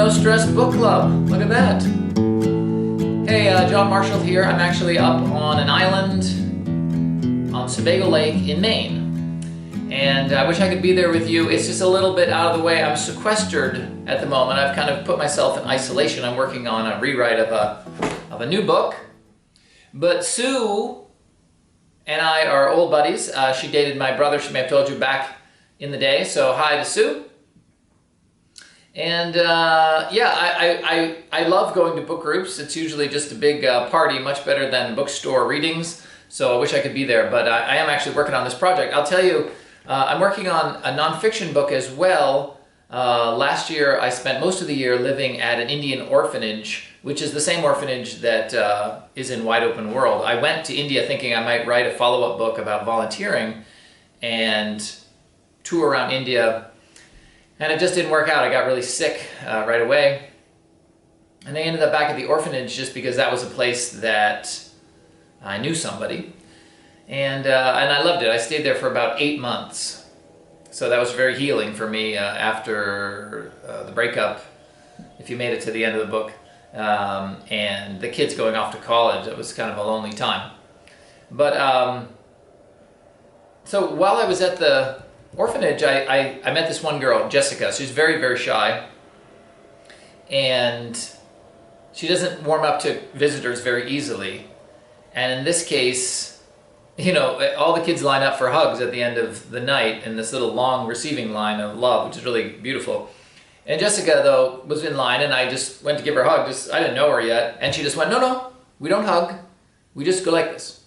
No Stress Book Club. Look at that. Hey, John Marshall here. I'm actually up on an island on Sebago Lake in Maine. And I wish I could be there with you. It's just a little bit out of the way. I'm sequestered at the moment. I've kind of put myself in isolation. I'm working on a rewrite of a new book. But Sue and I are old buddies. She dated my brother, she may have told you, back in the day. So hi to Sue. And yeah, I love going to book groups. It's usually just a big party, much better than bookstore readings. So I wish I could be there, but I am actually working on this project. I'll tell you, I'm working on a nonfiction book as well. Last year, I spent most of the year living at an Indian orphanage, which is the same orphanage that is in Wide Open World. I went to India thinking I might write a follow-up book about volunteering and tour around India. And it just didn't work out. I got really sick right away. And I ended up back at the orphanage just because that was a place that I knew somebody. And I loved it. I stayed there for about 8 months. So that was very healing for me after the breakup, if you made it to the end of the book. And the kids going off to college. It was kind of a lonely time. But so while I was at the orphanage, I met this one girl, Jessica. She's very, very shy. And she doesn't warm up to visitors very easily. And in this case, you know, all the kids line up for hugs at the end of the night in this little long receiving line of love, which is really beautiful. And Jessica, though, was in line, and I just went to give her a hug. I didn't know her yet. And she just went, no, we don't hug. We just go like this.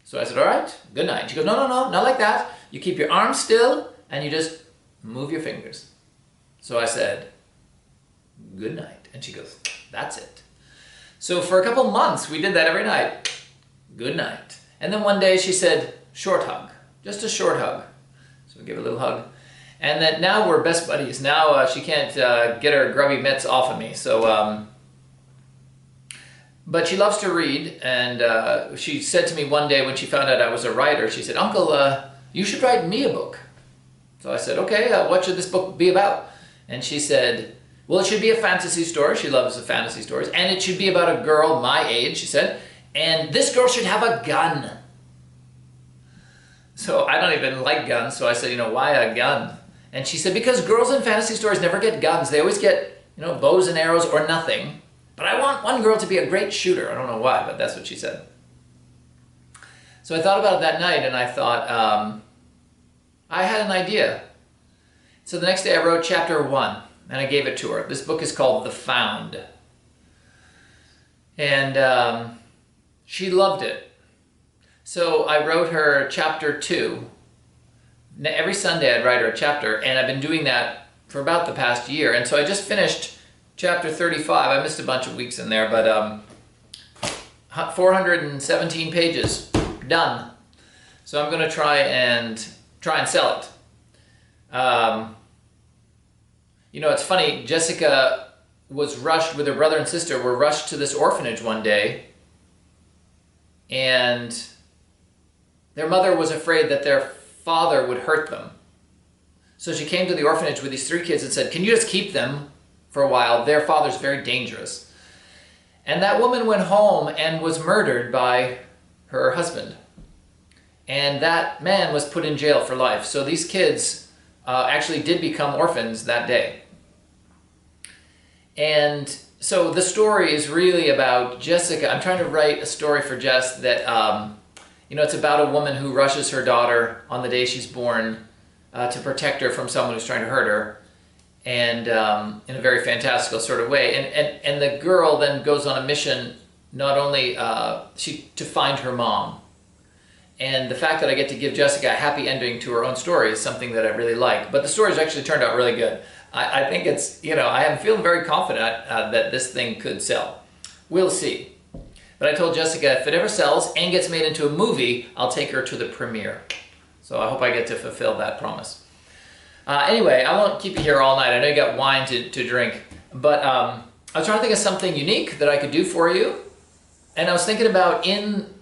So I said, all right, good night. She goes, no, not like that. You keep your arms still, and you just move your fingers. So I said, good night. And she goes, that's it. So for a couple months, we did that every night. Good night. And then one day she said, short hug. Just a short hug. So we gave her a little hug. And that now we're best buddies. Now she can't get her grubby mitts off of me. So, but she loves to read. And she said to me one day when she found out I was a writer, she said, Uncle, you should write me a book. So I said, okay, what should this book be about? And she said, well, it should be a fantasy story. She loves the fantasy stories. And it should be about a girl my age, she said. And this girl should have a gun. So I don't even like guns. So I said, you know, why a gun? And she said, because girls in fantasy stories never get guns. They always get, you know, bows and arrows or nothing. But I want one girl to be a great shooter. I don't know why, but that's what she said. So I thought about it that night, and I thought, I had an idea. So the next day I wrote chapter 1, and I gave it to her. This book is called The Found. And she loved it. So I wrote her chapter 2. Every Sunday I'd write her a chapter, and I've been doing that for about the past year. And so I just finished chapter 35. I missed a bunch of weeks in there, but 417 pages. Done. So I'm going to try and sell it. You know, it's funny, Jessica was rushed with her brother and sister, were rushed to this orphanage one day, and their mother was afraid that their father would hurt them. So she came to the orphanage with these 3 kids and said, can you just keep them for a while? Their father's very dangerous. And that woman went home and was murdered by her husband. And that man was put in jail for life. So these kids actually did become orphans that day. And so the story is really about Jessica. I'm trying to write a story for Jess that, you know, it's about a woman who rushes her daughter on the day she's born to protect her from someone who's trying to hurt her. And in a very fantastical sort of way. And the girl then goes on a mission, not only to find her mom. And the fact that I get to give Jessica a happy ending to her own story is something that I really like. But the story's actually turned out really good. I think it's, you know, I am feeling very confident that this thing could sell. We'll see. But I told Jessica, if it ever sells and gets made into a movie, I'll take her to the premiere. So I hope I get to fulfill that promise. Anyway, I won't keep you here all night. I know you got wine to drink. But I was trying to think of something unique that I could do for you. And I was thinking about in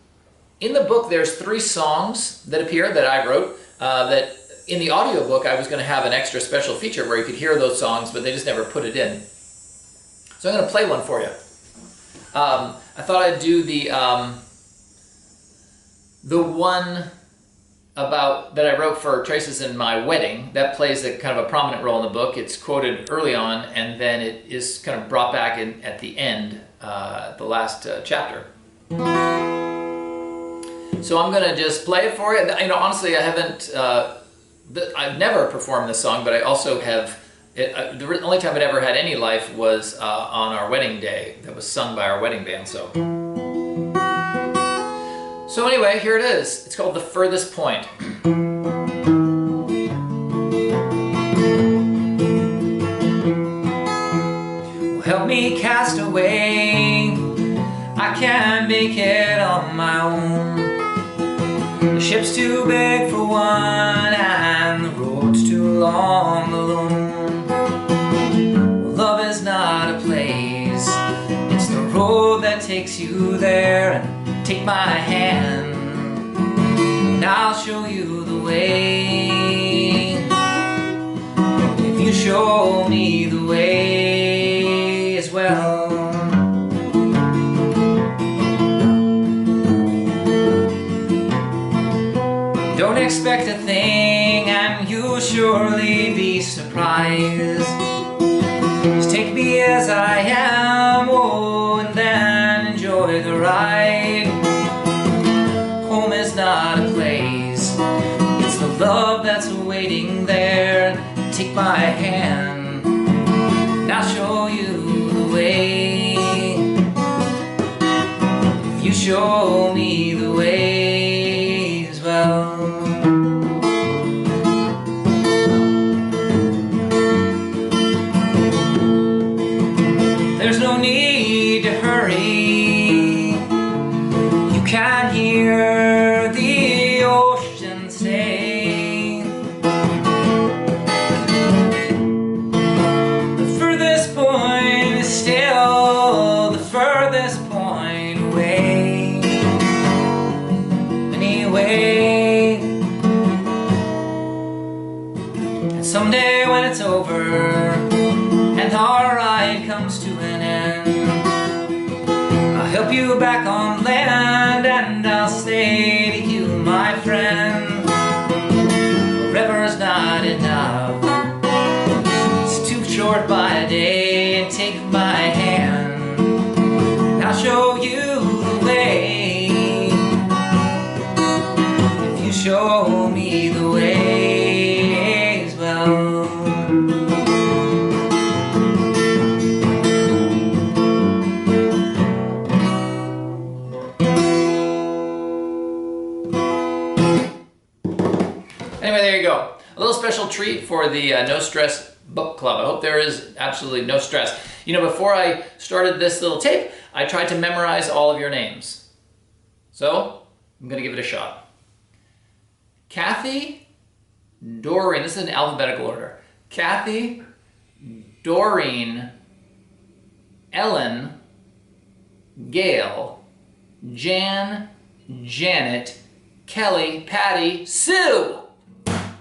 the book, there's 3 songs that appear that I wrote that in the audiobook, I was going to have an extra special feature where you could hear those songs, but they just never put it in. So I'm going to play one for you. I thought I'd do the one about that I wrote for Traces in My Wedding. That plays a kind of a prominent role in the book. It's quoted early on, and then it is kind of brought back in at the end, the last chapter. So I'm gonna just play it for you. You know, honestly, I haven't. I've never performed this song, but I also have. The only time it ever had any life was on our wedding day. That was sung by our wedding band. So anyway, here it is. It's called The Furthest Point. Well, help me cast away. I can't make it on my own. The ship's too big for one, and the road's too long alone. Well, love is not a place. It's the road that takes you there. And take my hand, and I'll show you the way. If you show me the way as well. Don't expect a thing, and you'll surely be surprised. Just take me as I am, oh, and then enjoy the ride. Home is not a place, it's the love that's waiting there. Take my hand, and I'll show you the way. If you show me the way as well. There's no need to hurry. You can hear the ocean say, the furthest point is still the furthest point away. Anyway, and someday when it's over and our ride comes to an end, I'll help you back on land, and I'll say to you, my friend, forever's not enough. It's too short by a day, and take my hand, and I'll show you the way. If you show me the way as well. Anyway, there you go. A little special treat for the No Stress Book Club. I hope there is absolutely no stress. You know, before I started this little tape, I tried to memorize all of your names. So, I'm going to give it a shot. Kathy, Doreen, this is in alphabetical order. Kathy, Doreen, Ellen, Gail, Jan, Janet, Kelly, Patty, Sue.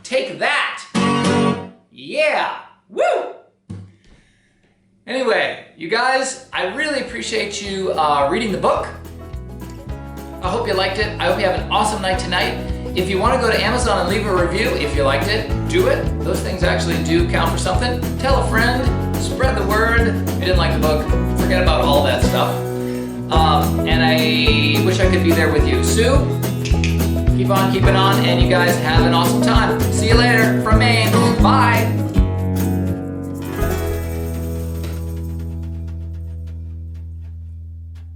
Take that! Yeah! Woo! Anyway, you guys, I really appreciate you reading the book. I hope you liked it. I hope you have an awesome night tonight. If you want to go to Amazon and leave a review, if you liked it, do it. Those things actually do count for something. Tell a friend, spread the word. If you didn't like the book, forget about all that stuff. And I wish I could be there with you. Sue, keep on keeping on, and you guys have an awesome time. See you later from Maine. Bye.